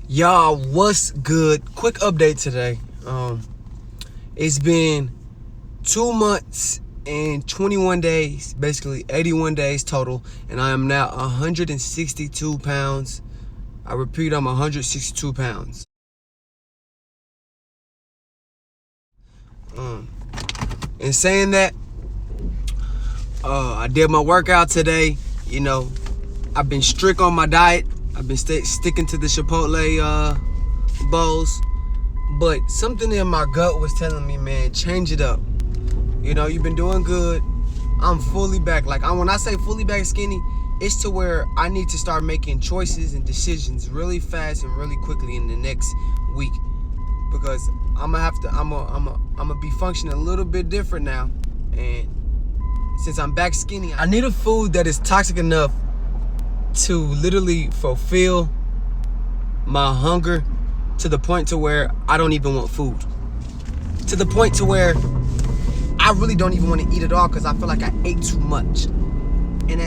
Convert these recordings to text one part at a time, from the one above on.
Y'all, what's good? Quick update today. It's been 2 months and 21 days, basically 81 days total, and I am now 162 pounds. I repeat, I'm 162 pounds. In saying that, I did my workout today. I've been strict on my diet. I've been sticking to the Chipotle bowls. But something in my gut was telling me, man, change it up. You've been doing good. I'm fully back. When I say fully back skinny, it's to where I need to start making choices and decisions really fast and really quickly in the next week. Because I'm gonna be functioning a little bit different now. And since I'm back skinny, I need a food that is toxic enough to literally fulfill my hunger to the point to where I don't even want food. To the point to where I really don't even want to eat at all because I feel like I ate too much. And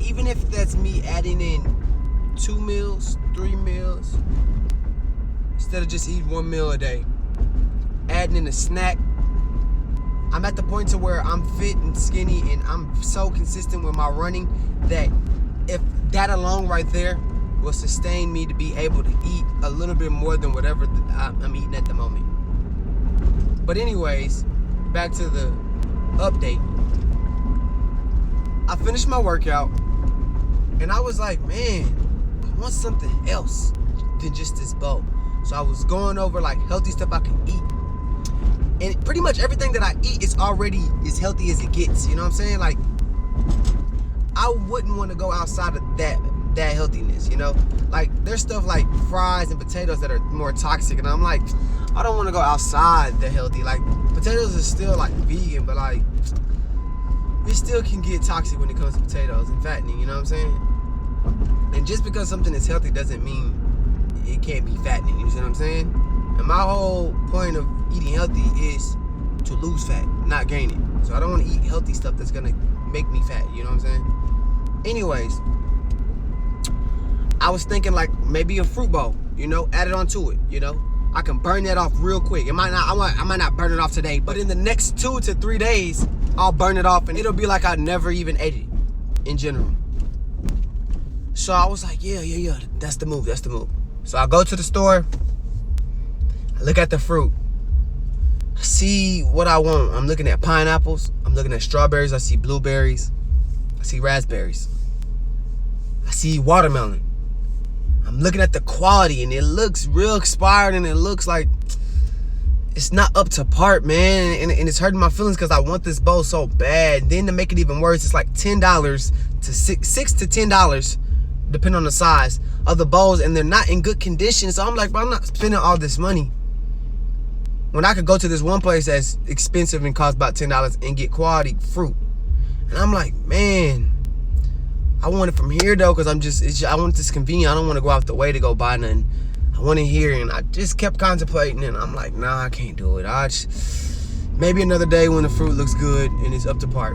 even if that's me adding in 2 meals, 3 meals, instead of just eating 1 meal a day, adding in a snack, I'm at the point to where I'm fit and skinny and I'm so consistent with my running that if that alone right there will sustain me to be able to eat a little bit more than whatever I'm eating at the moment. But anyways, back to the update. I finished my workout and I was like, man, I want something else than just this bowl. So I was going over healthy stuff I can eat. And pretty much everything that I eat is already as healthy as it gets. You know what I'm saying? I wouldn't want to go outside of that healthiness, there's stuff like fries and potatoes that are more toxic, and I'm like, I don't want to go outside the healthy. Potatoes are still vegan, but it still can get toxic when it comes to potatoes and fattening, you know what I'm saying? And just because something is healthy doesn't mean it can't be fattening, you see what I'm saying? And my whole point of eating healthy is to lose fat, not gain it. So I don't want to eat healthy stuff that's gonna make me fat, you know what I'm saying? Anyways, I was thinking maybe a fruit bowl, add it onto it, I can burn that off real quick. I might not burn it off today, but in the next 2 to 3 days, I'll burn it off and it'll be like I never even ate it in general. So I was like, yeah, that's the move. So I go to the store, I look at the fruit, I see what I want. I'm looking at pineapples, I'm looking at strawberries, I see blueberries, I see raspberries, I see watermelon. I'm looking at the quality and it looks real expired and it looks like it's not up to par, man. And it's hurting my feelings because I want this bowl so bad. And then to make it even worse, it's like $10 to $6 to $10, depending on the size of the bowls, and they're not in good condition. So I'm like, bro, I'm not spending all this money when I could go to this one place that's expensive and costs about $10 and get quality fruit. And I'm like, man, I want it from here though, because I want this convenient. I don't want to go out the way to go buy nothing. I want it here, and I just kept contemplating, and I'm like, nah, I can't do it. Maybe another day when the fruit looks good and it's up to par.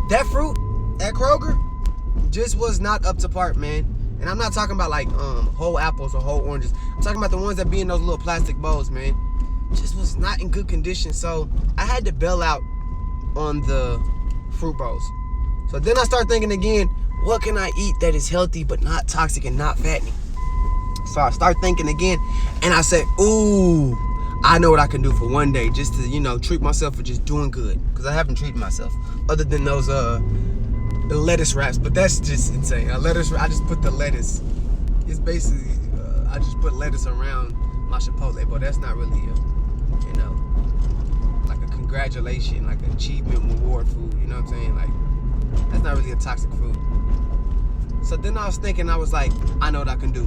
That fruit at Kroger just was not up to par, man. And I'm not talking about whole apples or whole oranges. I'm talking about the ones that be in those little plastic bowls, man. Just was not in good condition. So I had to bail out on the fruit bowls. So then I start thinking again, what can I eat that is healthy but not toxic and not fattening? So I start thinking again, and I said, ooh, I know what I can do for one day just to, treat myself for just doing good. Because I haven't treated myself other than those the lettuce wraps, but that's just insane. I just put the lettuce. It's basically, I just put lettuce around my Chipotle, but that's not really a congratulation, like an achievement reward food, you know what I'm saying? That's not really a toxic food. So then I was thinking, I was like, I know what I can do.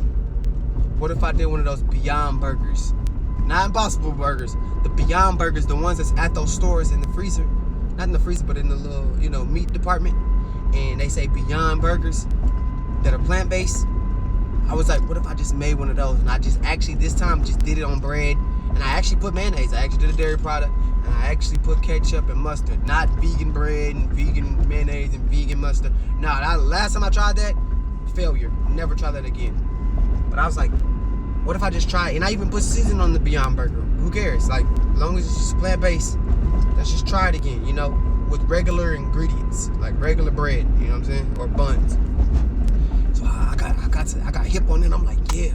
What if I did one of those Beyond Burgers? Not Impossible Burgers. The Beyond Burgers, the ones that's at those stores in the freezer. Not in the freezer, but in the little, meat department. And they say Beyond Burgers that are plant-based. I was like, what if I just made one of those? And I just actually, this time, just did it on bread. And I actually put mayonnaise. I actually did a dairy product. And I actually put ketchup and mustard. Not vegan bread and vegan mayonnaise and vegan mustard. No, last time I tried that, failure. Never try that again. But I was like, what if I just try it? And I even put seasoning on the Beyond Burger. Who cares? Like, as long as it's just plant-based, let's just try it again, you know, with regular ingredients, like regular bread, you know what I'm saying, or buns. So I got hip on it. I'm like, yeah.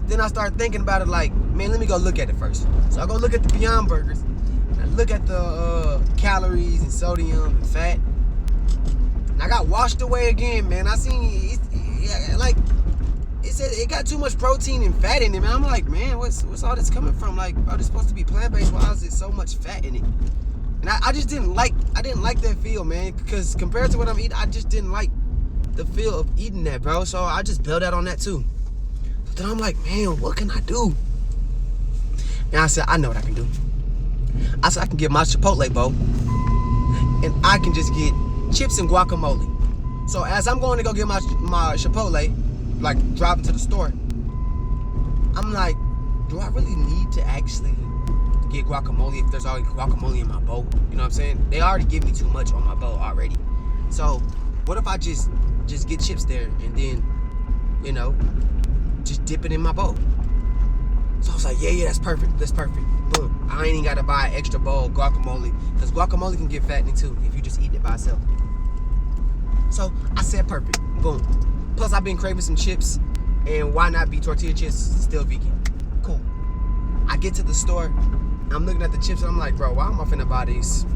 Then I started thinking about it, like, man, let me go look at it first. So I go look at the Beyond Burgers. And I look at the calories and sodium and fat. And I got washed away again, man. I seen it said it got too much protein and fat in it, man. I'm like, man, what's all this coming from? Like, bro, this supposed to be plant-based. Why is it so much fat in it? And I just didn't like that feel, man. Because compared to what I'm eating, I just didn't like the feel of eating that, bro. So I just bailed out on that too. But then I'm like, man, what can I do? And I said, I know what I can do. I said, I can get my Chipotle bowl, and I can just get chips and guacamole. So as I'm going to go get my Chipotle, like driving to the store, I'm like, do I really need to actually get guacamole if there's already guacamole in my bowl? You know what I'm saying? They already give me too much on my bowl already. So what if I just get chips there and then, you know, just dip it in my bowl? So I was like, yeah, that's perfect. That's perfect. Boom. I ain't even got to buy an extra bowl of guacamole, because guacamole can get fattening too if you just eat it by itself. So I said perfect. Boom. Plus, I've been craving some chips, and why not be tortilla chips? Still vegan. Cool. I get to the store, I'm looking at the chips, and I'm like, bro, why am I finna buy these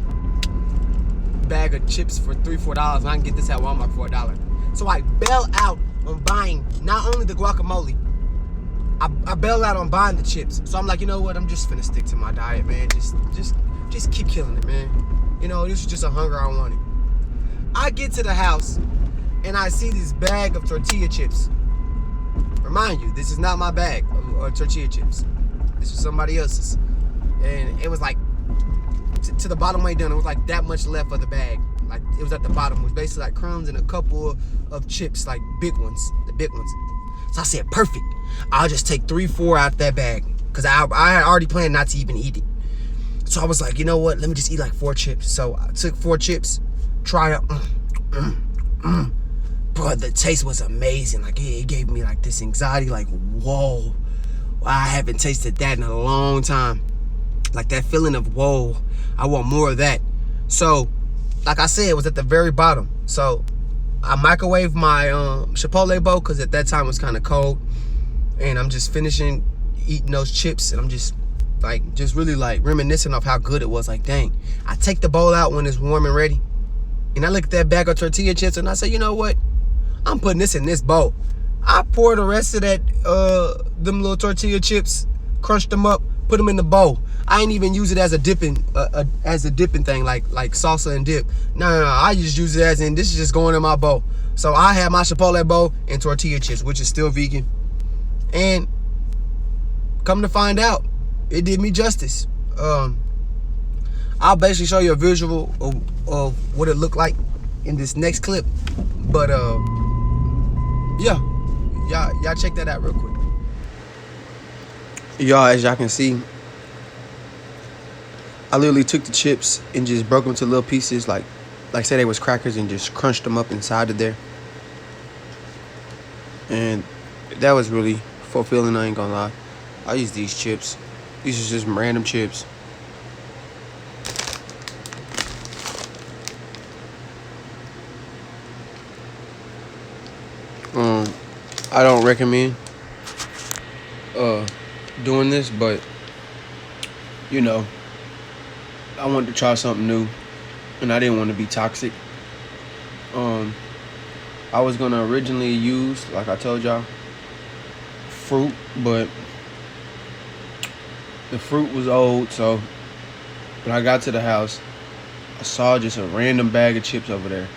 bag of chips for $3-4 and I can get this at Walmart for $1? So I bail out on buying not only the guacamole, I bail out on buying the chips. So I'm like, you know what? I'm just finna stick to my diet, man. Just keep killing it, man. You know, this is just a hunger I wanted. I get to the house, and I see this bag of tortilla chips. Remind you, this is not my bag of tortilla chips. This was somebody else's. And it was like, to the bottom way down, it was like that much left of the bag. Like, it was at the bottom. It was basically like crumbs and a couple of chips, like big ones, the big ones. So I said, perfect. I'll just take 3-4 out that bag, because I had already planned not to even eat it. So I was like, you know what? Let me just eat like 4 chips. So I took 4 chips, try it. Bro, the taste was amazing. Like, it gave me like this anxiety, like, whoa, I haven't tasted that in a long time. Like that feeling of, whoa, I want more of that. So, like I said, it was at the very bottom. So I microwaved my Chipotle bowl, because at that time it was kind of cold. And I'm just finishing eating those chips, and I'm just really like reminiscing of how good it was. Like, dang, I take the bowl out when it's warm and ready, and I look at that bag of tortilla chips, and I say, you know what? I'm putting this in this bowl. I pour the rest of that, them little tortilla chips, crunch them up, put them in the bowl. I ain't even use it as a dipping thing, like salsa and dip. No, I just use it as in, this is just going in my bowl. So I have my Chipotle bowl and tortilla chips, which is still vegan. And come to find out, it did me justice. I'll basically show you a visual of what it looked like in this next clip. But yeah, y'all check that out real quick. Y'all, as y'all can see, I literally took the chips and just broke them into little pieces, like say they was crackers, and just crunched them up inside of there. And that was really fulfilling, I ain't gonna lie. I use these chips. These are just random chips. I don't recommend doing this, but you know, I wanted to try something new, and I didn't want to be toxic. I was gonna originally use, like I told y'all, fruit, but the fruit was old. So when I got to the house, I saw just a random bag of chips over there.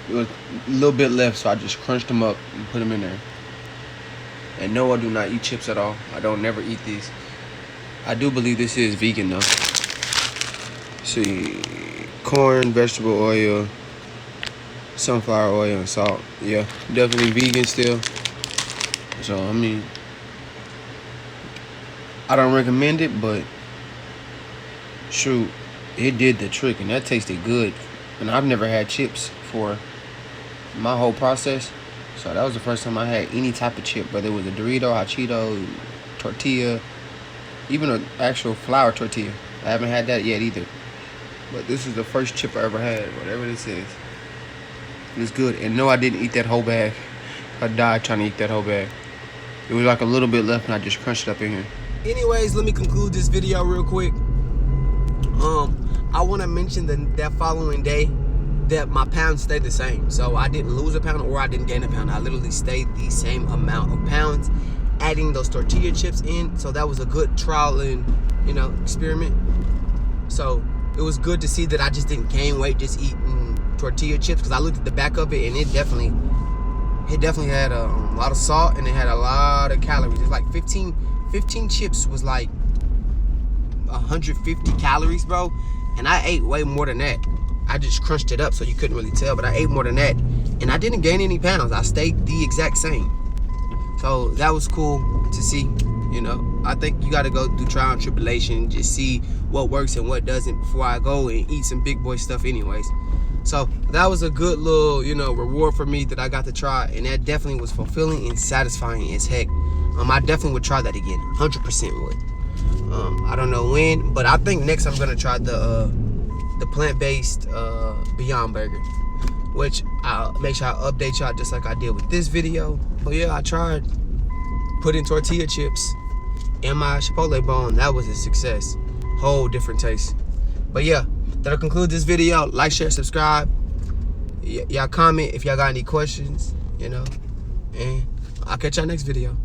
It was a little bit left, so I just crunched them up and put them in there. And no, I do not eat chips at all. I don't never eat these. I do believe this is vegan though. See, corn, vegetable oil, sunflower oil, and salt. Yeah, definitely vegan still. So I mean, I don't recommend it, but shoot, it did the trick, and that tasted good. And I've never had chips for my whole process, So that was the first time I had any type of chip, whether it was a Dorito, hot Cheeto, tortilla, even an actual flour tortilla. I haven't had that yet either. But this is the first chip I ever had, whatever this is. It's good. And no, I didn't eat that whole bag. I died trying to eat that whole bag. It was like a little bit left and I just crunched it up in here. Anyways, let me conclude this video real quick. I want to mention that following day that my pounds stayed the same. So I didn't lose a pound or I didn't gain a pound. I literally stayed the same amount of pounds, adding those tortilla chips in. So that was a good trial and, experiment. So it was good to see that I just didn't gain weight just eating tortilla chips, because I looked at the back of it and it definitely had a lot of salt and it had a lot of calories. It's like 15 chips was like 150 calories, bro. And I ate way more than that. I just crunched it up so you couldn't really tell, but I ate more than that. And I didn't gain any pounds. I stayed the exact same. So that was cool to see, I think you got to go through trial and tribulation, just see what works and what doesn't before I go and eat some big boy stuff anyways. So that was a good little, reward for me that I got to try, and that definitely was fulfilling and satisfying as heck. I definitely would try that again, 100% would. I don't know when, but I think next I'm gonna try the plant-based Beyond Burger, which I'll make sure I update y'all just like I did with this video. But yeah, I tried putting tortilla chips in my Chipotle bone. That was a success, whole different taste. But yeah, that'll conclude this video. Like, share, subscribe. Y'all comment if y'all got any questions, and I'll catch y'all next video.